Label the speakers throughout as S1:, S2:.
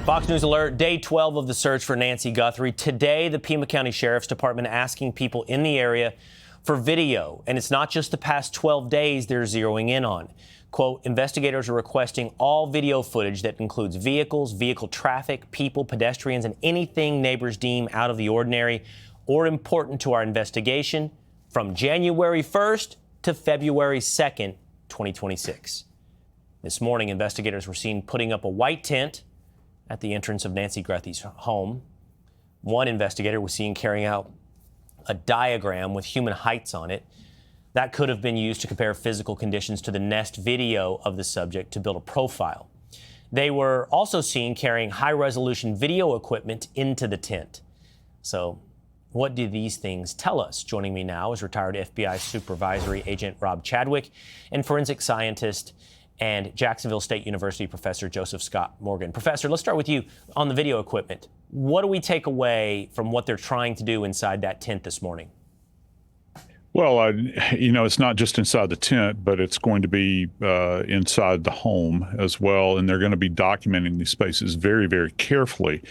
S1: Fox News Alert, day 12 of the search for Nancy Guthrie. Today, the Pima County Sheriff's Department asking people in the area for video. And it's not just the past 12 days they're zeroing in on. Quote, investigators are requesting all video footage that includes vehicles, vehicle traffic, people, pedestrians, and anything neighbors deem out of the ordinary or important to our investigation from January 1st to February 2nd, 2026. This morning, investigators were seen putting up a white tent at the entrance of Nancy Guthrie's home. One investigator was seen carrying out a diagram with human heights on it. That could have been used to compare physical conditions to the Nest video of the subject to build a profile. They were also seen carrying high-resolution video equipment into the tent. So what do these things tell us? Joining me now is retired FBI supervisory agent Rob Chadwick and forensic scientist and Jacksonville State University professor Joseph Scott Morgan. Professor, let's start with you on the video equipment. What do we take away from what they're trying to do inside that tent this morning?
S2: Well, it's not just inside the tent, but it's going to be inside the home as well. And they're going to be documenting these spaces very, very carefully,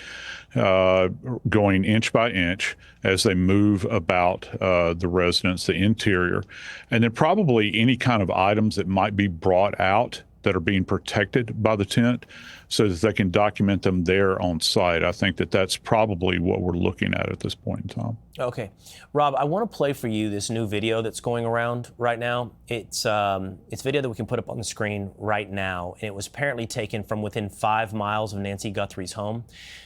S2: going inch by inch as they move about the residence, the interior, and then probably any kind of items that might be brought out that are being protected by the tent so that they can document them there on site. I think that that's probably what we're looking at this point in time.
S1: Okay. Rob, I want to play for you this new video that's going around right now. It's video that we can put up on the screen right now, and it was apparently taken from within 5 miles of Nancy Guthrie's home.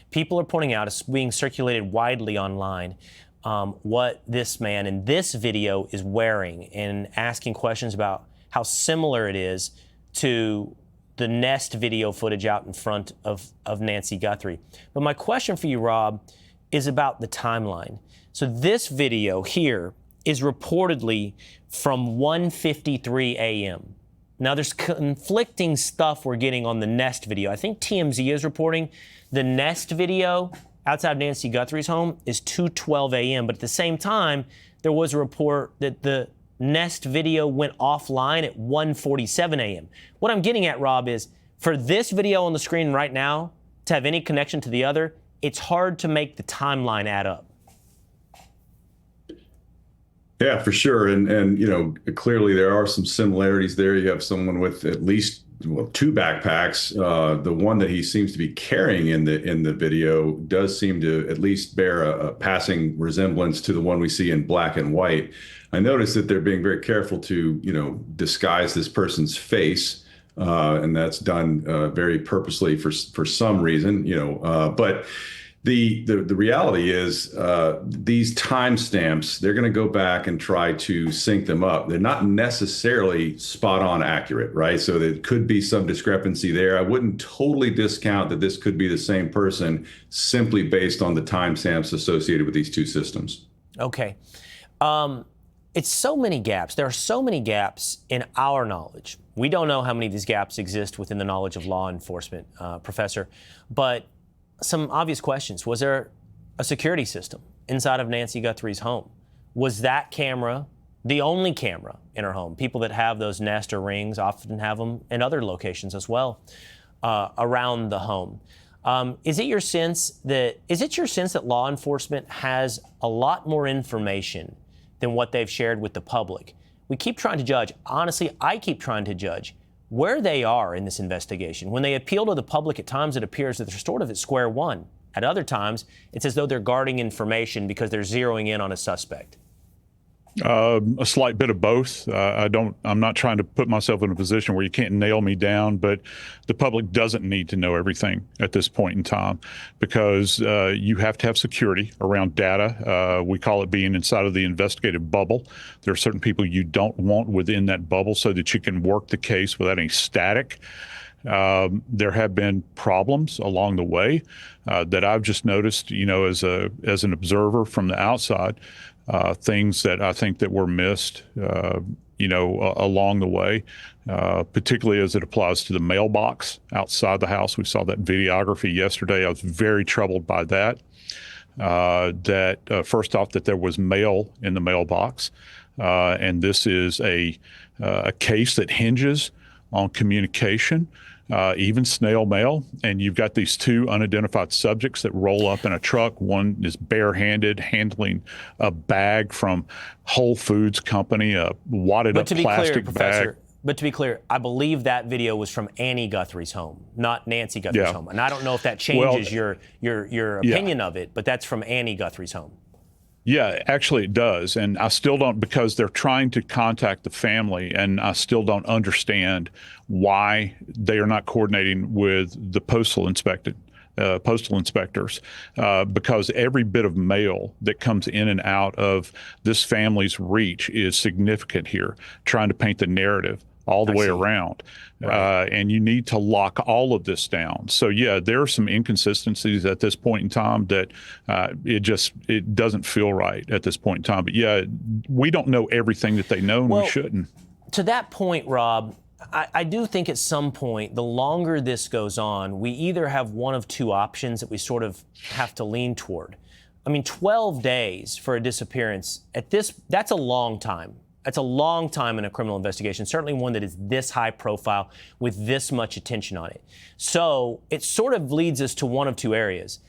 S1: People are pointing out, it's being circulated widely online, what this man in this video is wearing and asking questions about how similar it is to the Nest video footage out in front of Nancy Guthrie. But my question for you, Rob, is about the timeline. So this video here is reportedly from 1:53 a.m. Now, there's conflicting stuff we're getting on the Nest video. I think TMZ is reporting the Nest video outside Nancy Guthrie's home is 2:12 a.m. But at the same time, there was a report that the Nest video went offline at 1:47 a.m. What I'm getting at, Rob, is for this video on the screen right now to have any connection to the other, it's hard to make the timeline add up.
S3: Yeah, for sure. And clearly there are some similarities there. You have someone with at least two backpacks. The one that he seems to be carrying in the video does seem to at least bear a passing resemblance to the one we see in black and white. I noticed that they're being very careful to, disguise this person's face, and that's done very purposely for some reason, but the reality is these timestamps, they're going to go back and try to sync them up. They're not necessarily spot on accurate, right? So there could be some discrepancy there. I wouldn't totally discount that this could be the same person simply based on the timestamps associated with these two systems.
S1: Okay. It's so many gaps. There are so many gaps in our knowledge. We don't know how many of these gaps exist within the knowledge of law enforcement, Professor, but some obvious questions. Was there a security system inside of Nancy Guthrie's home? Was that camera the only camera in her home? People that have those Nest or Rings often have them in other locations as well around the home. Is it your sense that law enforcement has a lot more information than what they've shared with the public? We keep trying to judge. Honestly, I keep trying to judge where they are in this investigation. When they appeal to the public, at times it appears that they're sort of at square one. At other times, it's as though they're guarding information because they're zeroing in on a suspect.
S2: A slight bit of both. I'm not trying to put myself in a position where you can't nail me down, but the public doesn't need to know everything at this point in time because you have to have security around data. We call it being inside of the investigative bubble. There are certain people you don't want within that bubble so that you can work the case without any static. There have been problems along the way that I've just noticed, as an observer from the outside. Things that I think that were missed, along the way, particularly as it applies to the mailbox outside the house. We saw that videography yesterday. I was very troubled by that. First off, that there was mail in the mailbox, and this is a case that hinges on communication. even snail mail. And you've got these two unidentified subjects that roll up in a truck. One is barehanded, handling a bag from Whole Foods Company, a wadded up plastic bag.
S1: But to be clear, I believe that video was from Annie Guthrie's home, not Nancy Guthrie's home. And I don't know if that changes your opinion of it, but that's from Annie Guthrie's home.
S2: Yeah, actually it does. And I still don't, because they're trying to contact the family, and I still don't understand why they are not coordinating with the postal inspectors, because every bit of mail that comes in and out of this family's reach is significant here, trying to paint the narrative all the way around. Right. And you need to lock all of this down. So yeah, there are some inconsistencies at this point in time that it doesn't feel right at this point in time. But yeah, we don't know everything that they know, and we shouldn't. To
S1: that point, Rob, I do think at some point, the longer this goes on, we either have one of two options that we sort of have to lean toward. I mean, 12 days for a disappearance, that's a long time. That's a long time in a criminal investigation, certainly one that is this high profile with this much attention on it. So it sort of leads us to one of two areas.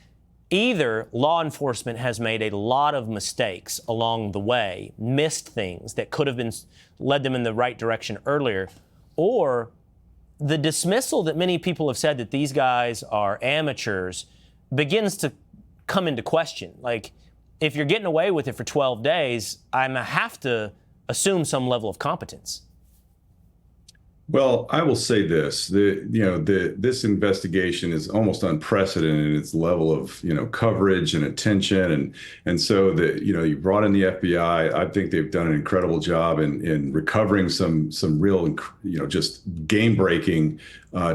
S1: Either law enforcement has made a lot of mistakes along the way, missed things that could have led them in the right direction earlier, or the dismissal that many people have said that these guys are amateurs begins to come into question. Like, if you're getting away with it for 12 days, I have to assume some level of competence.
S3: Well, I will say this: this investigation is almost unprecedented in its level of coverage and attention, and so you brought in the FBI. I think they've done an incredible job in recovering some real just game-breaking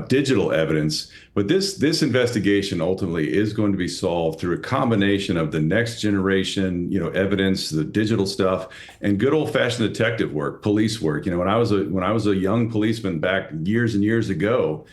S3: digital evidence. But this investigation ultimately is going to be solved through a combination of the next generation evidence, the digital stuff, and good old-fashioned detective work, police work. When I was a young policeman back years and years ago,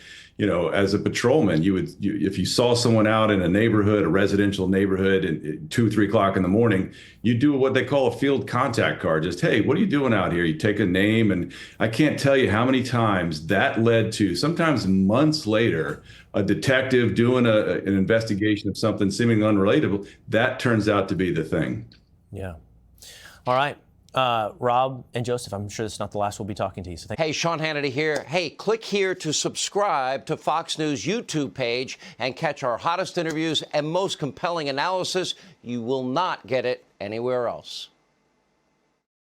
S3: as a patrolman, if you saw someone out in a neighborhood, a residential neighborhood, at 2 or 3 o'clock in the morning, you do what they call a field contact card. Just, hey, what are you doing out here? You take a name, and I can't tell you how many times that led to, sometimes months later, a detective doing an investigation of something seemingly unrelatable. That turns out to be the thing.
S1: Yeah. All right. Rob and Joseph, I'm sure this is not the last we'll be talking to you. So
S4: hey, Sean Hannity here. Hey, click here to subscribe to Fox News YouTube page and catch our hottest interviews and most compelling analysis. You will not get it anywhere else.